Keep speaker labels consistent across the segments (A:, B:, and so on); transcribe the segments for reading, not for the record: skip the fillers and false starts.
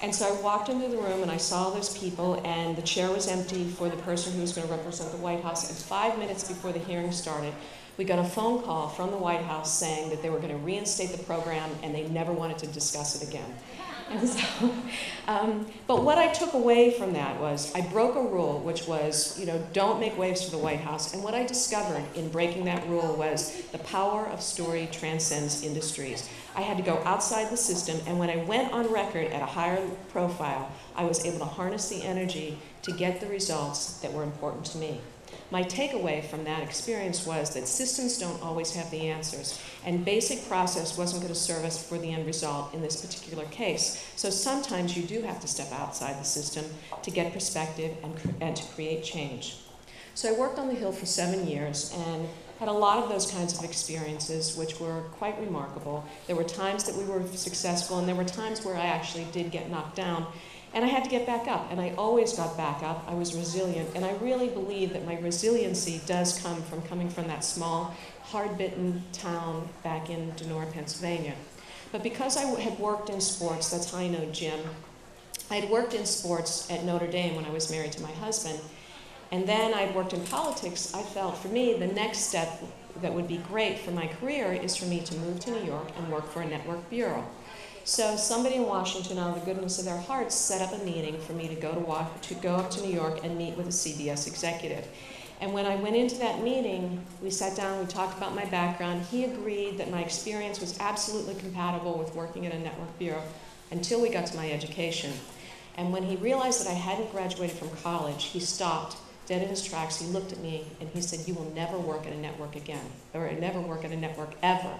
A: And so I walked into the room and I saw those people, and the chair was empty for the person who was going to represent the White House. And 5 minutes before the hearing started, we got a phone call from the White House saying that they were going to reinstate the program and they never wanted to discuss it again. And so, but what I took away from that was I broke a rule, which was, don't make waves for the White House. And what I discovered in breaking that rule was the power of story transcends industries. I had to go outside the system, and when I went on record at a higher profile, I was able to harness the energy to get the results that were important to me. My takeaway from that experience was that systems don't always have the answers, and basic process wasn't going to serve us for the end result in this particular case. So sometimes you do have to step outside the system to get perspective and to create change. So I worked on the Hill for 7 years and had a lot of those kinds of experiences, which were quite remarkable. There were times that we were successful, and there were times where I actually did get knocked down. And I had to get back up, and I always got back up. I was resilient, and I really believe that my resiliency does come from coming from that small, hard-bitten town back in Donora, Pennsylvania. But because I had worked in sports, that's how I know Jim. I had worked in sports at Notre Dame when I was married to my husband, and then I'd worked in politics. I felt, for me, the next step that would be great for my career is for me to move to New York and work for a network bureau. So somebody in Washington, out of the goodness of their hearts, set up a meeting for me to go up to New York and meet with a CBS executive. And when I went into that meeting, we sat down, we talked about my background. He agreed that my experience was absolutely compatible with working at a network bureau until we got to my education. And when he realized that I hadn't graduated from college, he stopped dead in his tracks. He looked at me and he said, "You will never work at a network again, or never work at a network ever."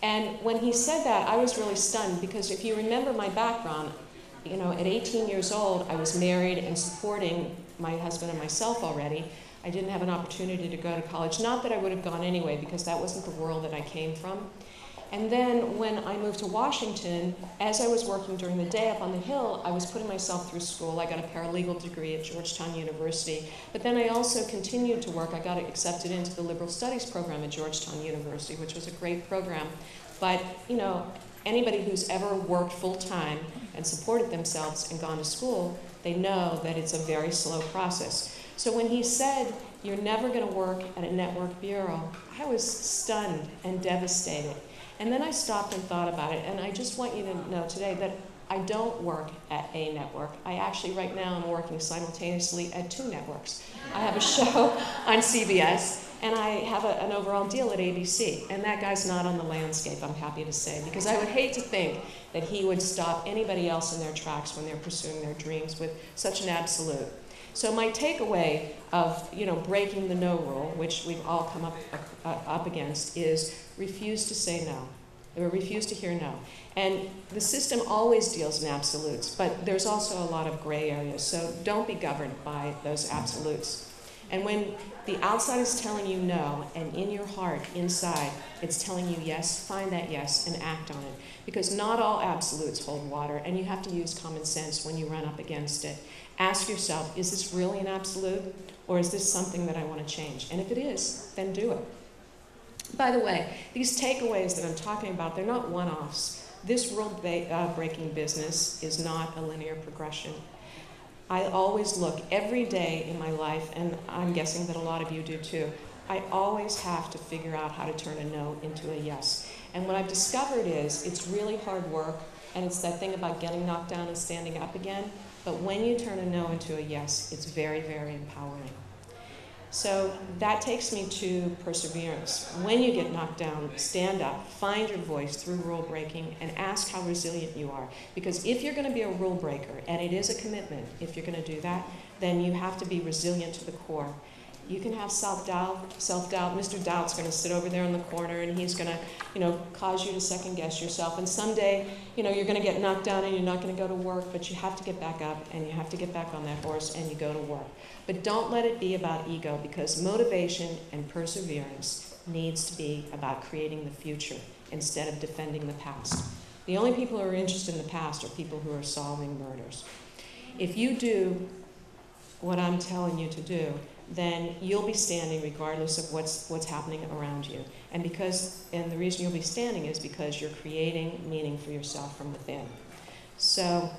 A: And when he said that, I was really stunned, because if you remember my background, at 18 years old, I was married and supporting my husband and myself already. I didn't have an opportunity to go to college. Not that I would have gone anyway, because that wasn't the world that I came from. And then when I moved to Washington, as I was working during the day up on the Hill, I was putting myself through school. I got a paralegal degree at Georgetown University. But then I also continued to work. I got accepted into the Liberal Studies program at Georgetown University, which was a great program. But, anybody who's ever worked full-time and supported themselves and gone to school, they know that it's a very slow process. So when he said, "You're never going to work at a network bureau," I was stunned and devastated. And then I stopped and thought about it, and I just want you to know today that I don't work at a network. I actually, right now, am working simultaneously at 2 networks. I have a show on CBS, and I have an overall deal at ABC. And that guy's not on the landscape, I'm happy to say, because I would hate to think that he would stop anybody else in their tracks when they're pursuing their dreams with such an absolute. So my takeaway of breaking the no rule, which we've all come up against, is refuse to say no, or refuse to hear no. And the system always deals in absolutes, but there's also a lot of gray areas. So don't be governed by those absolutes. And when the outside is telling you no, and in your heart, inside, it's telling you yes, find that yes and act on it. Because not all absolutes hold water, and you have to use common sense when you run up against it. Ask yourself, is this really an absolute, or is this something that I want to change? And if it is, then do it. By the way, these takeaways that I'm talking about, they're not one-offs. This rule-breaking business is not a linear progression. I always look every day in my life, and I'm guessing that a lot of you do too, I always have to figure out how to turn a no into a yes. And what I've discovered is it's really hard work, and it's that thing about getting knocked down and standing up again. But when you turn a no into a yes, it's very, very empowering. So that takes me to perseverance. When you get knocked down, stand up, find your voice through rule breaking, and ask how resilient you are. Because if you're going to be a rule breaker, and it is a commitment, if you're going to do that, then you have to be resilient to the core. You can have self-doubt. Mr. Doubt's going to sit over there in the corner, and he's going to, cause you to second-guess yourself. And someday, you're going to get knocked down, and you're not going to go to work, but you have to get back up, and you have to get back on that horse, and you go to work. But don't let it be about ego, because motivation and perseverance needs to be about creating the future instead of defending the past. The only people who are interested in the past are people who are solving murders. If you do what I'm telling you to do, then you'll be standing regardless of what's happening around you. And the reason you'll be standing is because you're creating meaning for yourself from within. So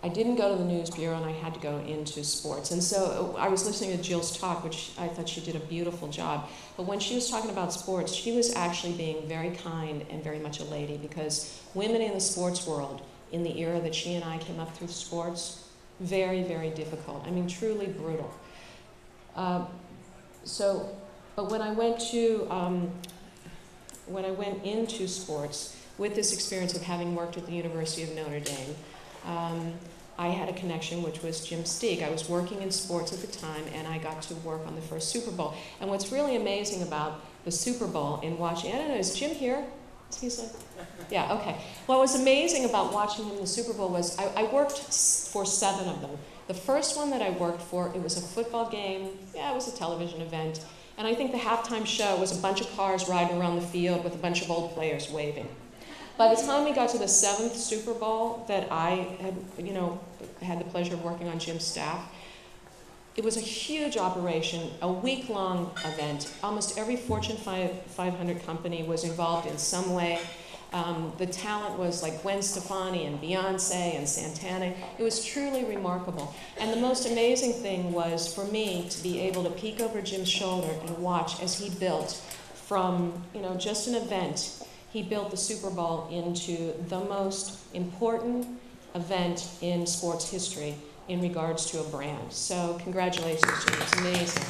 A: I didn't go to the News Bureau, and I had to go into sports. And so I was listening to Jill's talk, which I thought she did a beautiful job. But when she was talking about sports, she was actually being very kind and very much a lady, because women in the sports world, in the era that she and I came up through sports, very, very difficult. I mean, truly brutal. But when I went into sports with this experience of having worked at the University of Notre Dame, I had a connection, which was Jim Steig. I was working in sports at the time, and I got to work on the first Super Bowl. And what's really amazing about the Super Bowl in watching, I don't know, is Jim here? Is he so? Yeah, okay. What was amazing about watching him in the Super Bowl was I worked for 7 of them. The first one that I worked for, it was a football game. Yeah, it was a television event. And I think the halftime show was a bunch of cars riding around the field with a bunch of old players waving. By the time we got to the 7th Super Bowl that I had the pleasure of working on Jim's staff, it was a huge operation, a week-long event. Almost every Fortune 500 company was involved in some way. The talent was like Gwen Stefani and Beyonce and Santana. It was truly remarkable. And the most amazing thing was for me to be able to peek over Jim's shoulder and watch as he built from, just an event. He built the Super Bowl into the most important event in sports history in regards to a brand. So congratulations, Jim. It's amazing.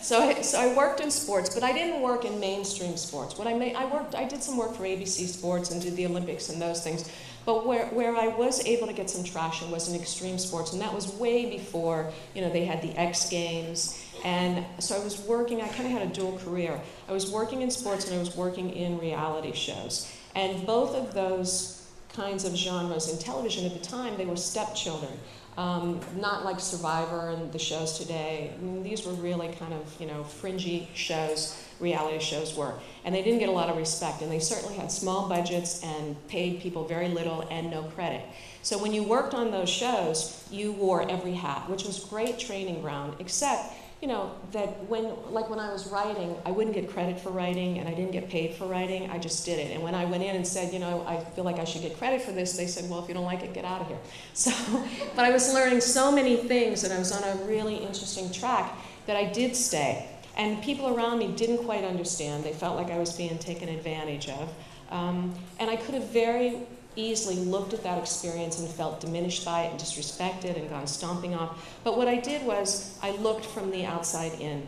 A: So I worked in sports, but I didn't work in mainstream sports. I did some work for ABC Sports and did the Olympics and those things. But where I was able to get some traction was in extreme sports, and that was way before, they had the X Games. And so I was working, I kind of had a dual career. I was working in sports and I was working in reality shows. And both of those kinds of genres in television at the time, they were stepchildren. Not like Survivor and the shows today. I mean, these were really kind of, fringy shows, reality shows were. And they didn't get a lot of respect. And they certainly had small budgets and paid people very little and no credit. So when you worked on those shows, you wore every hat, which was great training ground, except that when I was writing, I wouldn't get credit for writing, and I didn't get paid for writing. I just did it. And when I went in and said, I feel like I should get credit for this, they said, well, if you don't like it, get out of here. So, but I was learning so many things, and I was on a really interesting track that I did stay. And people around me didn't quite understand. They felt like I was being taken advantage of. And I could have very easily looked at that experience and felt diminished by it and disrespected and gone stomping off. But what I did was I looked from the outside in,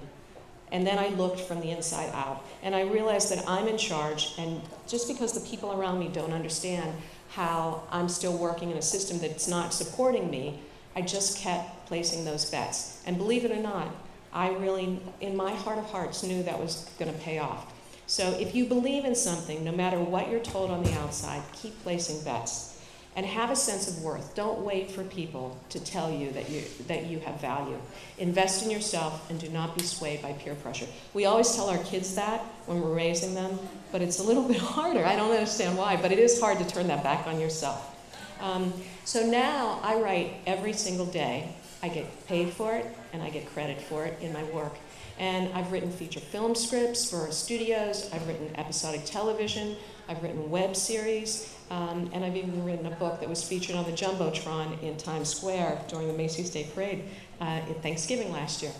A: and then I looked from the inside out. And I realized that I'm in charge, and just because the people around me don't understand how I'm still working in a system that's not supporting me, I just kept placing those bets. And believe it or not, I really, in my heart of hearts, knew that was going to pay off. So if you believe in something, no matter what you're told on the outside, keep placing bets. And have a sense of worth. Don't wait for people to tell you that you have value. Invest in yourself and do not be swayed by peer pressure. We always tell our kids that when we're raising them, but it's a little bit harder. I don't understand why, but it is hard to turn that back on yourself. So now I write every single day. I get paid for it, and I get credit for it in my work. And I've written feature film scripts for studios, I've written episodic television, I've written web series, and I've even written a book that was featured on the Jumbotron in Times Square during the Macy's Day Parade at Thanksgiving last year.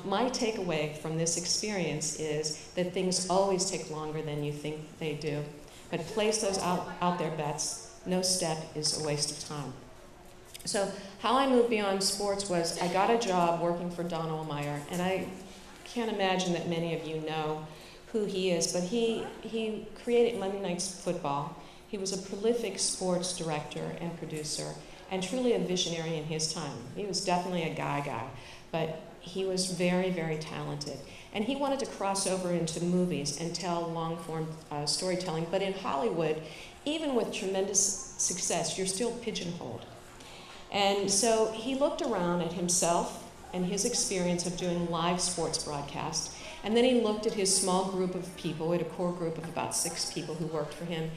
A: My takeaway from this experience is that things always take longer than you think they do. But place those out there bets. No step is a waste of time. So how I moved beyond sports was I got a job working for Don Ohlmeyer, and I can't imagine that many of you know who he is, but he created Monday Night Football. He was a prolific sports director and producer, and truly a visionary in his time. He was definitely a guy, but he was very, very talented. And he wanted to cross over into movies and tell long-form storytelling, but in Hollywood, even with tremendous success, you're still pigeonholed. And so he looked around at himself and his experience of doing live sports broadcast, and then he looked at his small group of people, at a core group of about 6 people who worked for him,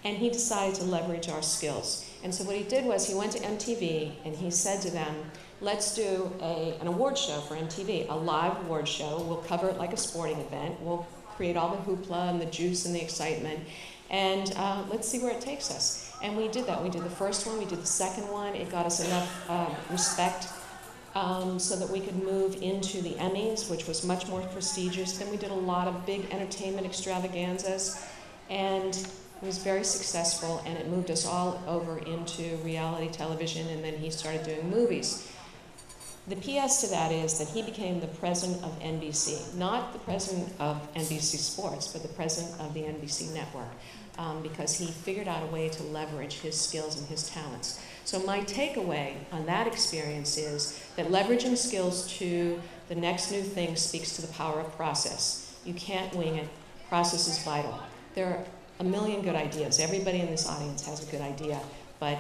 A: and he decided to leverage our skills. And so what he did was he went to MTV and he said to them, let's do an award show for MTV, a live award show. We'll cover it like a sporting event. We'll create all the hoopla and the juice and the excitement, and let's see where it takes us. And we did that. We did the first one, we did the second one. It got us enough respect so that we could move into the Emmys, which was much more prestigious. Then we did a lot of big entertainment extravaganzas, and it was very successful, and it moved us all over into reality television, and then he started doing movies. The PS to that is that he became the president of NBC, not the president of NBC Sports, but the president of the NBC network, because he figured out a way to leverage his skills and his talents. So my takeaway on that experience is that leveraging skills to the next new thing speaks to the power of process. You can't wing it. Process is vital. There are a million good ideas. Everybody in this audience has a good idea, but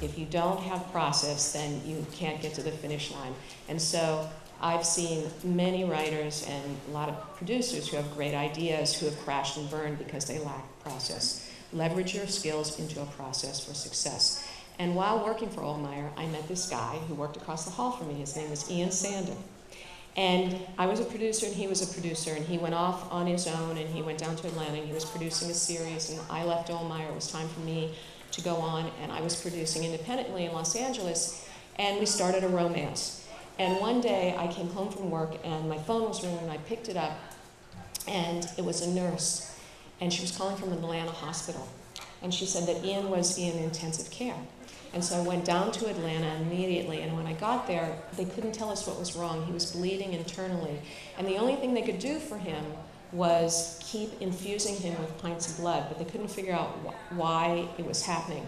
A: if you don't have process, then you can't get to the finish line. And so I've seen many writers and a lot of producers who have great ideas who have crashed and burned because they lack process. Leverage your skills into a process for success. And while working for Ohlmeyer, I met this guy who worked across the hall from me. His name was Ian Sander. And I was a producer and he was a producer, and he went off on his own and he went down to Atlanta and he was producing a series, and I left Ohlmeyer. It was time for me to go on, and I was producing independently in Los Angeles, and we started a romance. And one day I came home from work and my phone was ringing, and I picked it up, and it was a nurse, and she was calling from an Atlanta hospital. And she said that Ian was in intensive care. And so I went down to Atlanta immediately, and when I got there, they couldn't tell us what was wrong. He was bleeding internally, and the only thing they could do for him was keep infusing him with pints of blood, but they couldn't figure out why it was happening.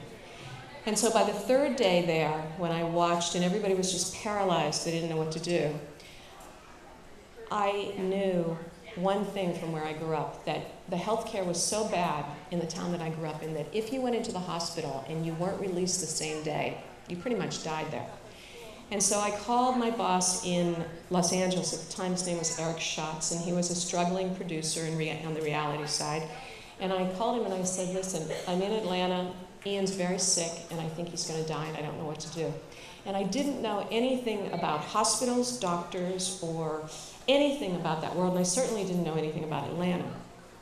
A: And so by the third day there, when I watched and everybody was just paralyzed, they didn't know what to do, I knew one thing from where I grew up, that the healthcare was so bad in the town that I grew up in that if you went into the hospital and you weren't released the same day, you pretty much died there. And so I called my boss in Los Angeles. At the time, his name was Eric Schatz, and he was a struggling producer on the reality side. And I called him and I said, listen, I'm in Atlanta, Ian's very sick, and I think he's going to die, and I don't know what to do. And I didn't know anything about hospitals, doctors, or anything about that world, and I certainly didn't know anything about Atlanta.